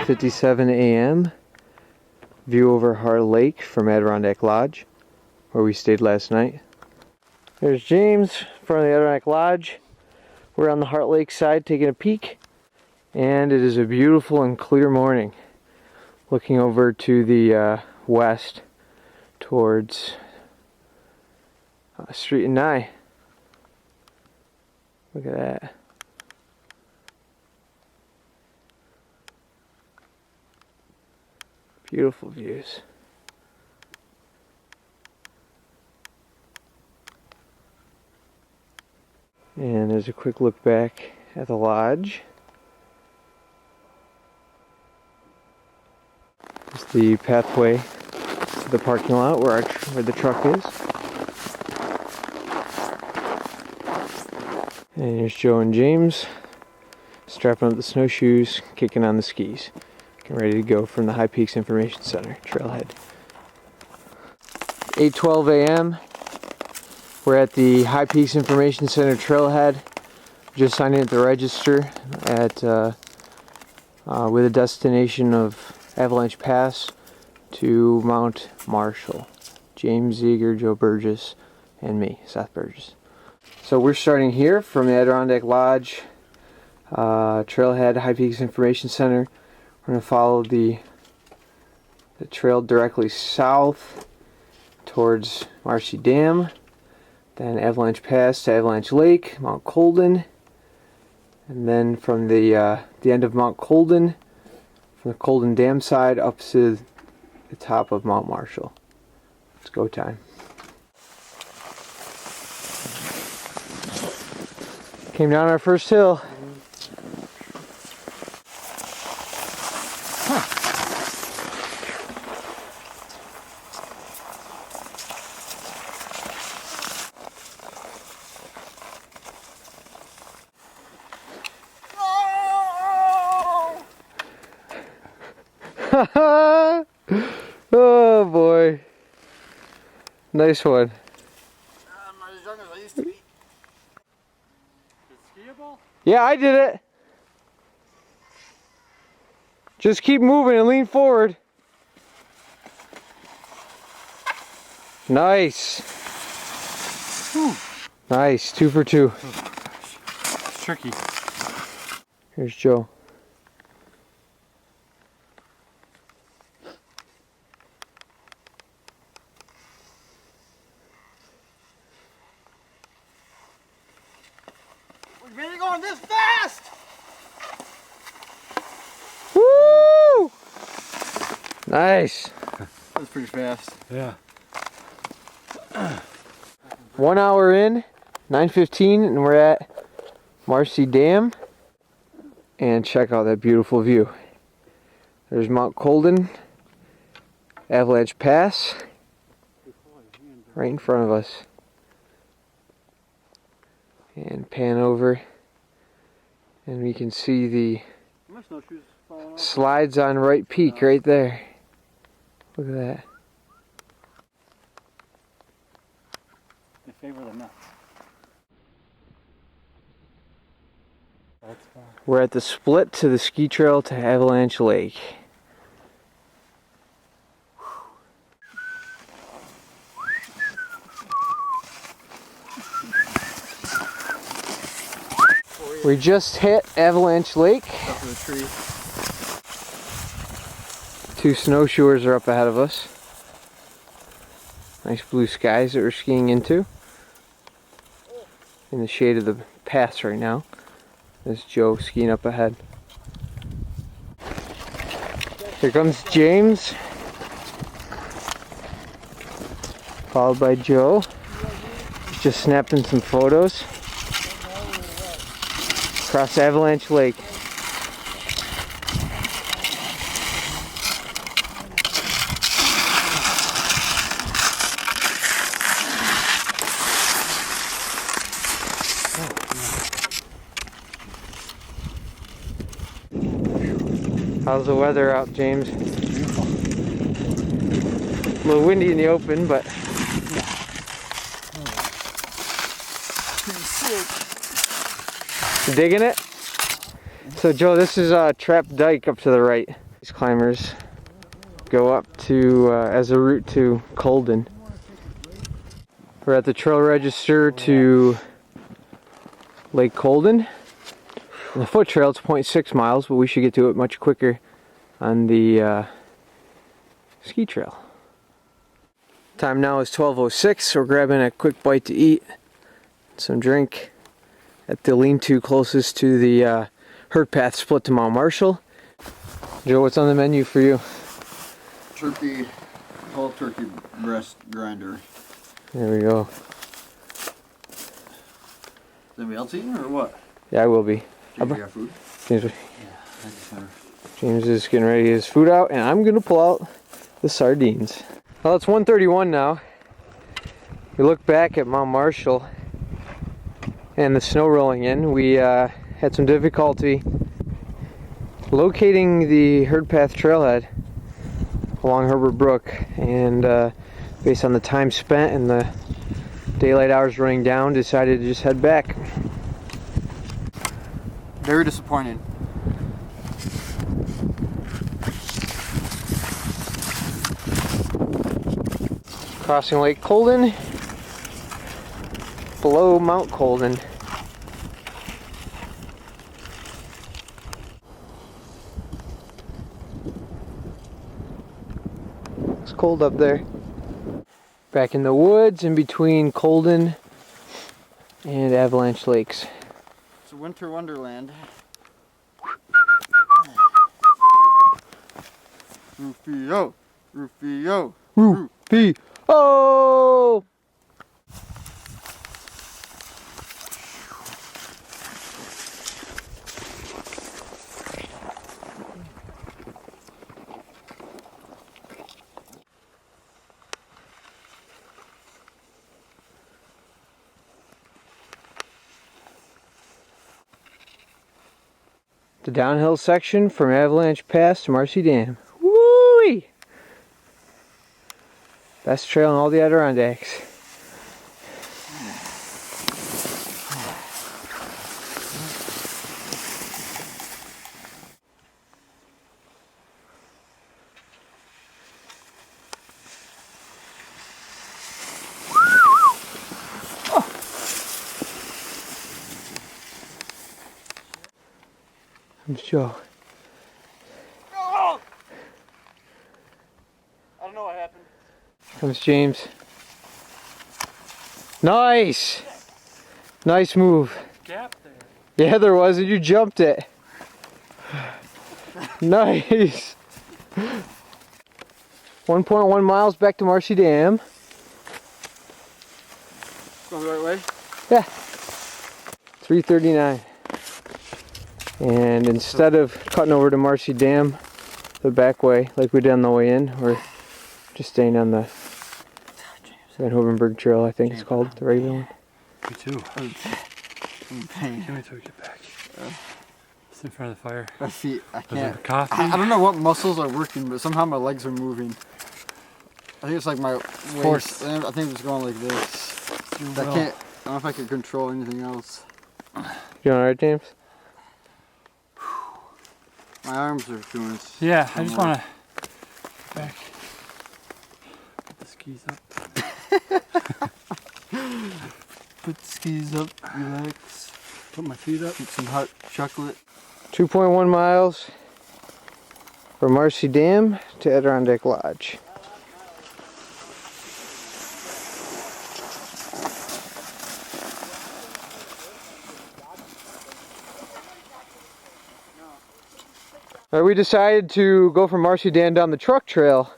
11:57 a.m. View over Heart Lake from Adirondack Loj, where we stayed last night. There's James in front of the Adirondack Loj. We're on the Heart Lake side taking a peek, and it is a beautiful and clear morning. Looking over to the west towards Street and Nye. Look at that. Beautiful views. And there's a quick look back at the lodge. There's the pathway to the parking lot where the truck is. And here's Joe and James strapping up the snowshoes, kicking on the skis. Getting ready to go from the High Peaks Information Center, trailhead. 8:12 a.m. We're at the High Peaks Information Center trailhead. Just signing at the register at with a destination of Avalanche Pass to Mount Marshall. James Zeger, Joe Burgess, and me, Seth Burgess. So we're starting here from the Adirondack Loj trailhead, High Peaks Information Center. We're going to follow the trail directly south towards Marcy Dam, then Avalanche Pass to Avalanche Lake, Mount Colden, and then from the end of Mount Colden, from the Colden Dam side up to the top of Mount Marshall. It's go time. Came down our first hill. Oh boy. Nice one. I'm not as young as I used to be. Is it skiable? Yeah, I did it. Just keep moving and lean forward. Nice. Whew. Nice, 2 for 2. Oh, gosh. It's tricky. Here's Joe. We really going this fast? Woo! Nice. That was pretty fast. Yeah. 1 hour in, 9:15, and we're at Marcy Dam. And check out that beautiful view. There's Mount Colden, Avalanche Pass, right in front of us. And pan over, and we can see the My snowshoes falling off. slides on Right Peak right there. Look at that. They favor the nuts. That's fine. We're at the split to the ski trail to Avalanche Lake. We just hit Avalanche Lake. Up to the tree. 2 snowshoers are up ahead of us. Nice blue skies that we're skiing into. In the shade of the pass right now. There's Joe skiing up ahead. Here comes James. Followed by Joe. He's just snapping some photos. Across Avalanche Lake. How's the weather out, James? Beautiful. A little windy in the open, but Pretty sick. you digging it? So Joe, this is Trap Dyke up to the right. These climbers go up to as a route to Colden. We're at the trail register to Lake Colden. On the foot trail it's 0.6 miles, but we should get to it much quicker on the ski trail. Time now is 12:06, so we're grabbing a quick bite to eat, some drink at the lean-to closest to the herd path split to Mount Marshall. Joe, what's on the menu for you? Turkey, whole turkey breast grinder. There we go. Is anybody else eating or what? Yeah, I will be. James, you got food? James, Yeah, thank you, sir. James is getting ready to get his food out, and I'm gonna pull out the sardines. Well, it's 1:31 now. We look back at Mount Marshall and the snow rolling in. We had some difficulty locating the herd path trailhead along Herbert Brook, and based on the time spent and the daylight hours running down, decided to just head back. Very disappointing. Crossing Lake Colden, below Mount Colden. It's cold up there. Back in the woods in between Colden and Avalanche Lakes. It's a winter wonderland. Rufio! Rufio! Rufio! Oh! The downhill section from Avalanche Pass to Marcy Dam. Woo-wee! Best trail in all the Adirondacks. Comes Joe. Oh! I don't know what happened. Comes James. Nice! Nice move. Gap there. Yeah, there was, and you jumped it. Nice! 1.1 miles back to Marcy Dam. Going the right way? Yeah. 3:39. And instead of cutting over to Marcy Dam the back way like we did on the way in, we're just staying on the Van Hovenberg Trail, I think it's called, the regular one. Me too. I'm in pain. Let me take it back. Sit in front of the fire. My feet, I Is it can't. coffee? I don't know what muscles are working, but somehow my legs are moving. I think it's like my waist. I think it's going like this. I don't know if I can control anything else. You alright, James? My arms are doing this. Yeah, I just want to get back. Put the skis up. Put the skis up, relax. Put my feet up. Eat some hot chocolate. 2.1 miles from Marcy Dam to Adirondack Lodge. We decided to go from Marcy Dam down the truck trail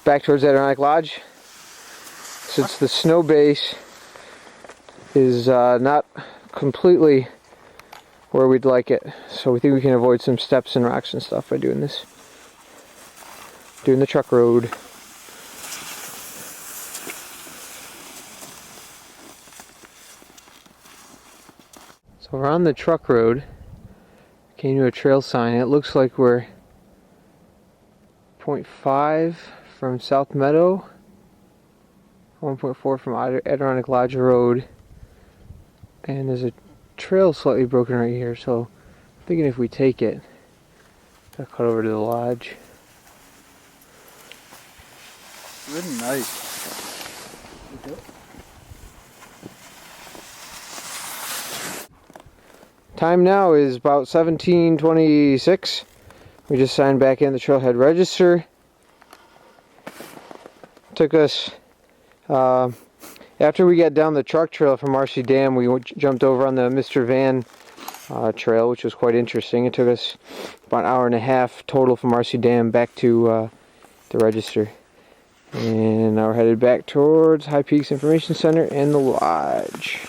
back towards Adirondack Lodge, since the snow base is not completely where we'd like it. So we think we can avoid some steps and rocks and stuff by doing this. Doing the truck road. So we're on the truck road. Came to a trail sign. It looks like we're 0.5 from South Meadow, 1.4 from Adirondack Lodge Road, and there's a trail slightly broken right here, so I'm thinking if we take it, I'll cut over to the lodge. Really nice. Time now is about 17:26. We just signed back in the trailhead register. Took us, after we got down the truck trail from Marcy Dam, we jumped over on the Mr. Van trail, which was quite interesting. It took us about an hour and a half total from Marcy Dam back to the register. And now we're headed back towards High Peaks Information Center and the lodge.